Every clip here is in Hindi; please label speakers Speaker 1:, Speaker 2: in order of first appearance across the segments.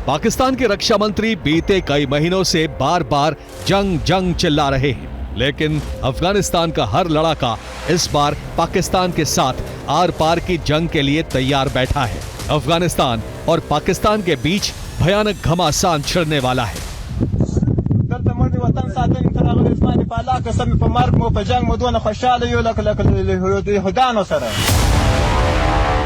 Speaker 1: पाकिस्तान के रक्षा मंत्री बीते कई महीनों से बार बार जंग जंग चिल्ला रहे हैं, लेकिन अफगानिस्तान का हर लड़ाका इस बार पाकिस्तान के साथ आर पार की जंग के लिए तैयार बैठा है। अफगानिस्तान और पाकिस्तान के बीच भयानक घमासान छिड़ने वाला है।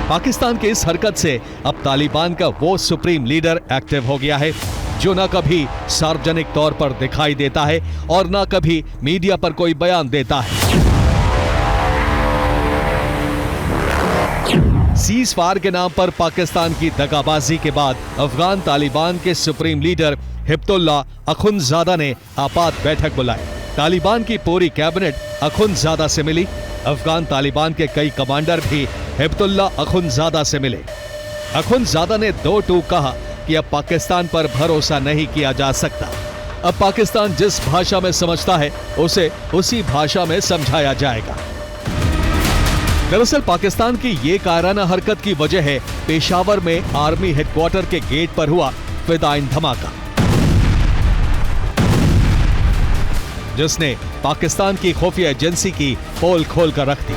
Speaker 1: पाकिस्तान की इस हरकत से अब तालिबान का वो सुप्रीम लीडर एक्टिव हो गया है जो न कभी सार्वजनिक तौर पर दिखाई देता है और न कभी मीडिया पर कोई बयान देता है। सीज फायर के नाम पर पाकिस्तान की दगाबाजी के बाद अफगान तालिबान के सुप्रीम लीडर हिब्तुल्लाह अखुंदजादा ने आपात बैठक बुलाई। तालिबान की पूरी कैबिनेट अखुंदजादा से मिली। अफगान तालिबान के कई कमांडर भी हिब्तुल्लाह अखुंदजादा से मिले। अखुंदजादा ने दो टूक कहा कि अब पाकिस्तान पर भरोसा नहीं किया जा सकता। अब पाकिस्तान जिस भाषा में समझता है उसे उसी भाषा में समझाया जाएगा। दरअसल पाकिस्तान की ये कायराना हरकत की वजह है पेशावर में आर्मी हेडक्वार्टर के गेट पर हुआ फिदाइन धमाका, जिसने पाकिस्तान की खुफिया एजेंसी की पोल खोल कर रख दी।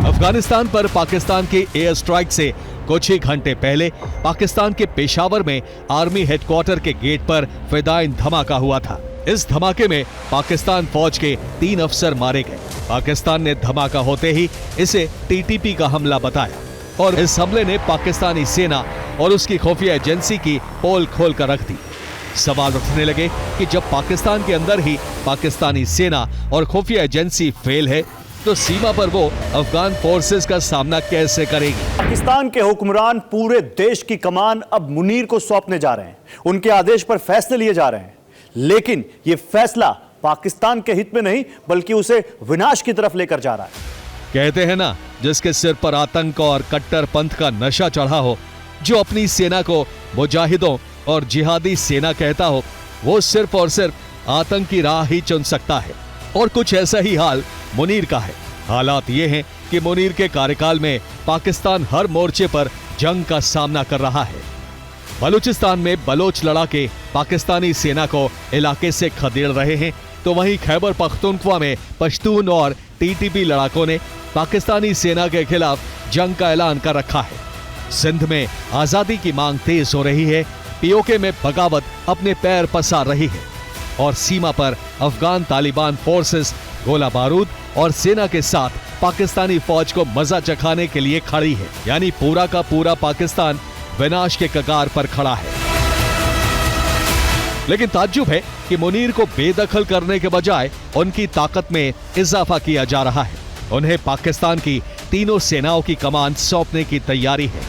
Speaker 1: अफगानिस्तान पर पाकिस्तान के एयर स्ट्राइक से कुछ ही घंटे पहले पाकिस्तान के पेशावर में आर्मी हेडक्वार्टर के गेट पर फिदाइन धमाका हुआ था। इस धमाके में पाकिस्तान फौज के 3 अफसर मारे गए। पाकिस्तान ने धमाका होते ही इसे टीटीपी का हमला बताया और इस हमले ने पाकिस्तानी सेना और उसकी खुफिया एजेंसी की पोल खोल कर रख दी। सवाल उठने लगे कि जब पाकिस्तान के अंदर ही पाकिस्तानी सेना और खुफिया एजेंसी फेल है तो सीमा पर वो अफगान फोर्सेस का सामना कैसे करेगी।
Speaker 2: पाकिस्तान के हुक्मरान पूरे देश की कमान अब मुनीर को सौंपने जा रहे हैं। उनके आदेश पर फैसले लिए जा रहे हैं, लेकिन ये फैसला पाकिस्तान के हित में नहीं बल्कि उसे विनाश की तरफ लेकर जा रहा है।
Speaker 1: कहते हैं ना, जिसके सिर पर आतंक और कट्टरपंथ का नशा चढ़ा हो, जो अपनी सेना को मुजाहिदों और जिहादी सेना कहता हो, वो सिर्फ और सिर्फ आतंक की राह ही चुन सकता है। और कुछ ऐसा ही हाल मुनीर का है। हालात ये हैं कि मुनीर के कार्यकाल में पाकिस्तान हर मोर्चे पर जंग का सामना कर रहा है। बलूचिस्तान में बलोच लड़ाके पाकिस्तानी सेना को इलाके से खदेड़ रहे हैं, तो वहीं खैबर पख्तूनख्वा में पश्तून और टीटीपी लड़ाकों ने पाकिस्तानी सेना के खिलाफ जंग का ऐलान कर रखा है। सिंध में आजादी की मांग तेज हो रही है। पीओके में बगावत अपने पैर पसार रही है और सीमा पर अफगान तालिबान फोर्सेस गोला बारूद और सेना के साथ पाकिस्तानी फौज को मजा चखाने के लिए खड़ी है। यानी पूरा का पूरा पाकिस्तान विनाश के कगार पर खड़ा है। लेकिन ताज्जुब है कि मुनीर को बेदखल करने के बजाय उनकी ताकत में इजाफा किया जा रहा है। उन्हें पाकिस्तान की तीनों सेनाओं की कमान सौंपने की तैयारी है।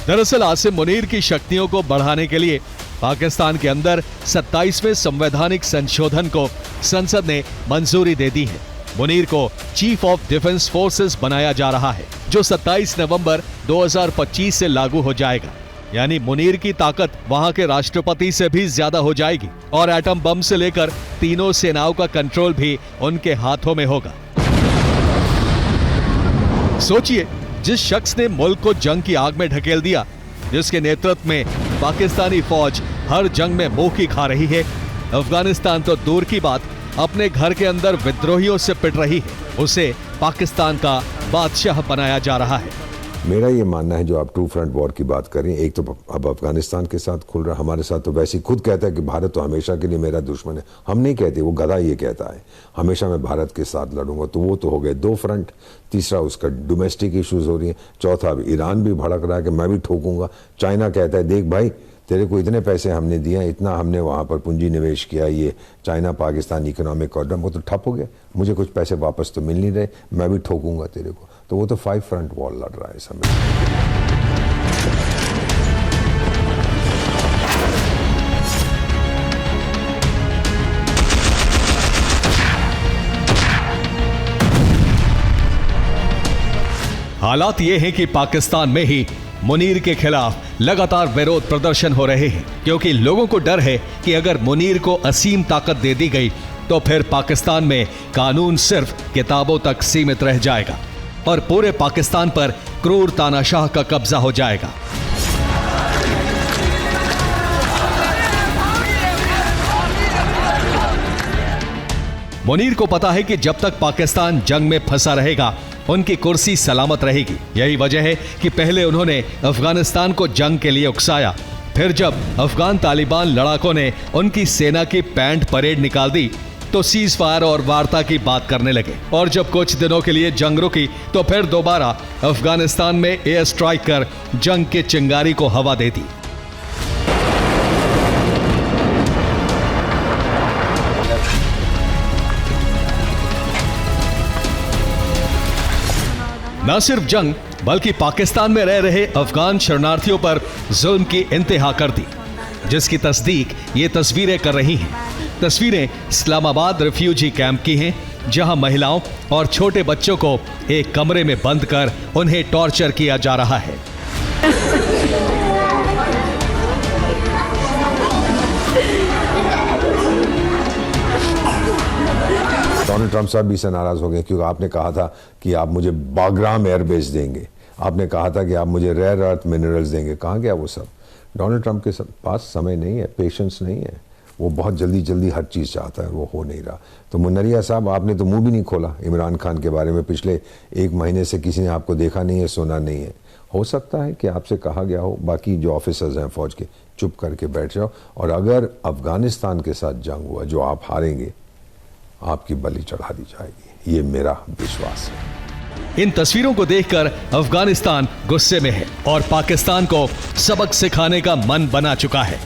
Speaker 1: दरअसल आसिम मुनीर की शक्तियों को बढ़ाने के लिए पाकिस्तान के अंदर 27वें संवैधानिक संशोधन को संसद ने मंजूरी दे दी है। मुनीर को चीफ ऑफ डिफेंस फोर्सेस बनाया जा रहा है, जो 27 नवंबर 2025 से लागू हो जाएगा। यानी मुनीर की ताकत वहां के राष्ट्रपति से भी ज्यादा हो जाएगी और एटम बम से लेकर तीनों सेनाओं का कंट्रोल भी उनके हाथों में होगा। सोचिए, जिस शख्स ने मुल्क को जंग की आग में ढकेल दिया, जिसके नेतृत्व में पाकिस्तानी फौज हर जंग में मुंह की खा रही है, अफगानिस्तान तो दूर की बात अपने घर के अंदर विद्रोहियों से पिट रही है, उसे पाकिस्तान का बादशाह बनाया जा रहा है।
Speaker 3: मेरा ये मानना है, जो आप 2 फ्रंट वॉर की बात कर रही हैं, एक तो अब अफगानिस्तान के साथ खुल रहा, हमारे साथ तो वैसे ही खुद कहता है कि भारत तो हमेशा के लिए मेरा दुश्मन है। हम नहीं कहते, वो गधा ये कहता है हमेशा मैं भारत के साथ लड़ूंगा। तो वो तो हो गए 2 फ्रंट। तीसरा उसका डोमेस्टिक इश्यूज हो रही है। चौथा ईरान भी भड़क रहा है कि मैं भी ठोकूंगा। चाइना कहता है देख भाई, तेरे को इतने पैसे हमने दिए, इतना हमने वहां पर पूंजी निवेश किया, ये चाइना पाकिस्तान इकोनॉमिक कॉरिडोर, वो तो ठप हो गया, मुझे कुछ पैसे वापस तो मिल नहीं रहे, मैं भी ठोकूंगा तेरे को। तो वो तो 5 फ्रंट वॉर लड़ रहा है इस समय।
Speaker 1: हालात ये हैं कि पाकिस्तान में ही मुनीर के खिलाफ लगातार विरोध प्रदर्शन हो रहे हैं, क्योंकि लोगों को डर है कि अगर मुनीर को असीम ताकत दे दी गई तो फिर पाकिस्तान में कानून सिर्फ किताबों तक सीमित रह जाएगा और पूरे पाकिस्तान पर क्रूर तानाशाह का कब्जा हो जाएगा। मुनीर को पता है कि जब तक पाकिस्तान जंग में फंसा रहेगा उनकी कुर्सी सलामत रहेगी। यही वजह है कि पहले उन्होंने अफगानिस्तान को जंग के लिए उकसाया, फिर जब अफगान तालिबान लड़ाकों ने उनकी सेना की पैंट परेड निकाल दी तो सीज फायर और वार्ता की बात करने लगे। और जब कुछ दिनों के लिए जंग रुकी तो फिर दोबारा अफगानिस्तान में एयर स्ट्राइक कर जंग के चिंगारी को हवा दे दी। न सिर्फ जंग बल्कि पाकिस्तान में रह रहे अफगान शरणार्थियों पर जुल्म की इंतहा कर दी, जिसकी तस्दीक ये तस्वीरें कर रही हैं। तस्वीरें इस्लामाबाद रिफ्यूजी कैंप की हैं, जहां महिलाओं और छोटे बच्चों को एक कमरे में बंद कर उन्हें टॉर्चर किया जा रहा है।
Speaker 3: डोनाल्ड ट्रंप साहब भी इससे नाराज हो गए क्योंकि आपने कहा था कि आप मुझे बाग्राम एयरबेस देंगे, आपने कहा था कि आप मुझे रेयर अर्थ मिनरल्स देंगे। कहाँ गया वो सब? डोनाल्ड ट्रंप के पास समय नहीं है, पेशेंस नहीं है, वो बहुत जल्दी जल्दी हर चीज़ चाहता है, वो हो नहीं रहा। तो मुनरिया साहब, आपने तो मुंह भी नहीं खोला इमरान खान के बारे में। पिछले 1 महीने से किसी ने आपको देखा नहीं है, सुना नहीं है। हो सकता है कि आपसे कहा गया हो, बाकी जो ऑफिसर्स हैं फौज के, चुप करके बैठ जाओ। और अगर अफगानिस्तान के साथ जंग हुआ जो आप हारेंगे, आपकी बलि चढ़ा दी जाएगी, ये मेरा विश्वास है।
Speaker 1: इन तस्वीरों को देखकर अफगानिस्तान गुस्से में है और पाकिस्तान को सबक सिखाने का मन बना चुका है।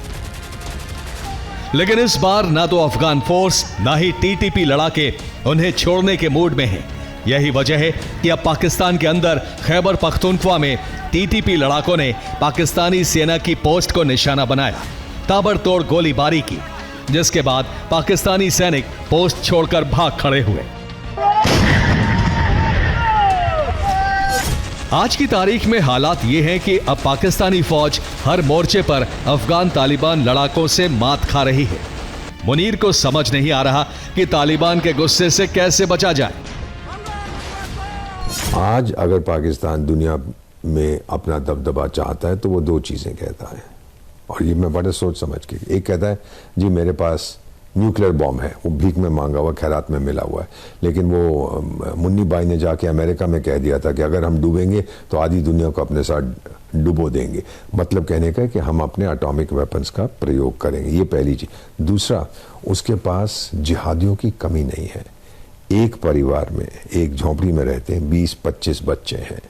Speaker 1: लेकिन इस बार ना तो अफगान फोर्स ना ही टीटीपी लड़ाके उन्हें छोड़ने के मूड में हैं। यही वजह है कि अब पाकिस्तान के अंदर खैबर पख्तूनख्वा में टीटीपी लड़ाकों ने पाकिस्तानी सेना की पोस्ट को निशाना बनाया, ताबड़तोड़ गोलीबारी की, जिसके बाद पाकिस्तानी सैनिक पोस्ट छोड़कर भाग खड़े हुए। आज की तारीख में हालात ये हैं कि अब पाकिस्तानी फौज हर मोर्चे पर अफगान तालिबान लड़ाकों से मात खा रही है। मुनीर को समझ नहीं आ रहा कि तालिबान के गुस्से से कैसे बचा जाए।
Speaker 3: आज अगर पाकिस्तान दुनिया में अपना दबदबा चाहता है तो वो 2 चीज़ें कहता है, और ये मैं बड़े सोच समझ के। एक कहता है जी मेरे पास न्यूक्लियर बॉम्ब है, वो भीख में मांगा हुआ, खैरात में मिला हुआ है। लेकिन वो मुन्नी भाई ने जाके अमेरिका में कह दिया था कि अगर हम डूबेंगे तो आधी दुनिया को अपने साथ डुबो देंगे। मतलब कहने का है कि हम अपने एटॉमिक वेपन्स का प्रयोग करेंगे। ये पहली चीज़। दूसरा, उसके पास जिहादियों की कमी नहीं है। एक परिवार में, एक झोंपड़ी में रहते हैं, 20-25 बच्चे हैं,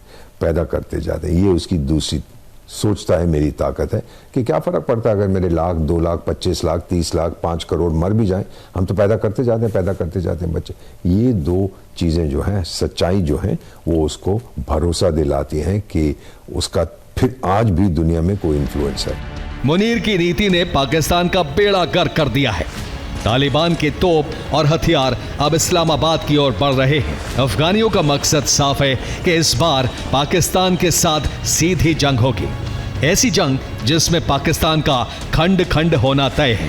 Speaker 3: पैदा करते जाते हैं। ये उसकी दूसरी सोचता है, मेरी ताकत है कि क्या फ़र्क पड़ता है अगर मेरे 1 लाख, 2 लाख, 25 लाख, 30 लाख, 5 करोड़ मर भी जाएं, हम तो पैदा करते जाते हैं बच्चे। ये 2 चीज़ें जो हैं, सच्चाई जो हैं, वो उसको भरोसा दिलाती हैं कि उसका फिर आज भी दुनिया में कोई इन्फ्लुएंस है।
Speaker 1: मुनीर की नीति ने पाकिस्तान का बेड़ा गर्क कर दिया है। तालिबान के तोप और हथियार अब इस्लामाबाद की ओर बढ़ रहे हैं। अफगानियों का मकसद साफ है कि इस बार पाकिस्तान के साथ सीधी जंग होगी, ऐसी जंग जिसमें पाकिस्तान का खंड खंड होना तय है।